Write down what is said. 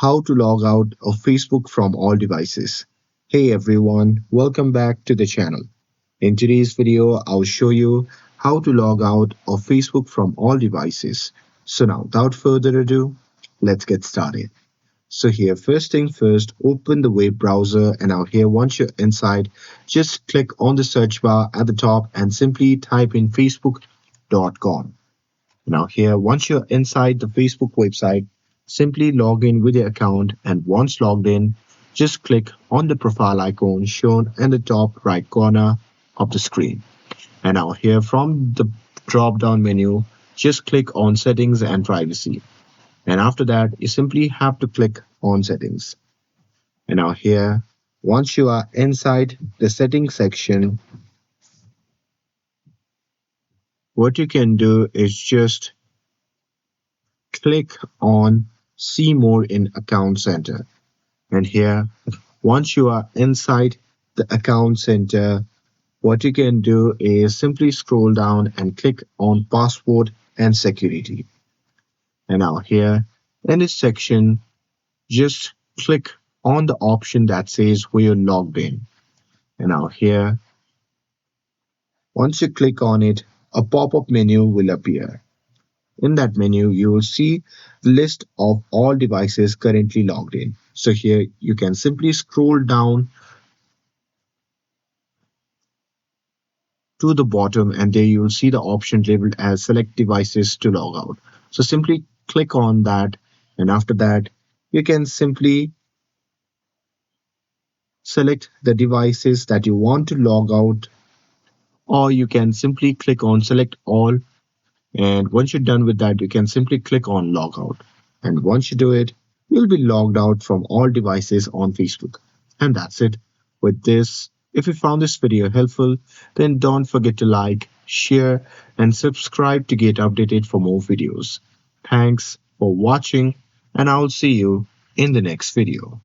How to log out of Facebook from all devices. Hey everyone, welcome back to the channel. In today's video, I'll show you how to log out of Facebook from all devices. So now, without further ado, let's get started. So here, first thing first, open the web browser and now here, once you're inside, just click on the search bar at the top and simply type in facebook.com. Now here, once you're inside the Facebook website, simply log in with your account and once logged in, just click on the profile icon shown in the top right corner of the screen. And now here from the drop down menu, just click on settings and privacy. And after that, you simply have to click on settings. And now here, once you are inside the settings section, what you can do is just click on see more in account center. And here, once you are inside the account center, what you can do is simply scroll down and click on password and security. And now here in this section, just click on the option that says where you're logged in. And now here, once you click on it, a pop-up menu will appear. In that menu, you will see the list of all devices currently logged in. So here you can simply scroll down to the bottom and there you will see the option labeled as select devices to log out. So simply click on that and after that you can simply select the devices that you want to log out, or you can simply click on select all, and once you're done with that you can simply click on log out, and once you do it you'll be logged out from all devices on Facebook. And that's it with this. If you found this video helpful, then don't forget to like, share and subscribe to get updated for more videos. Thanks for watching and I'll see you in the next video.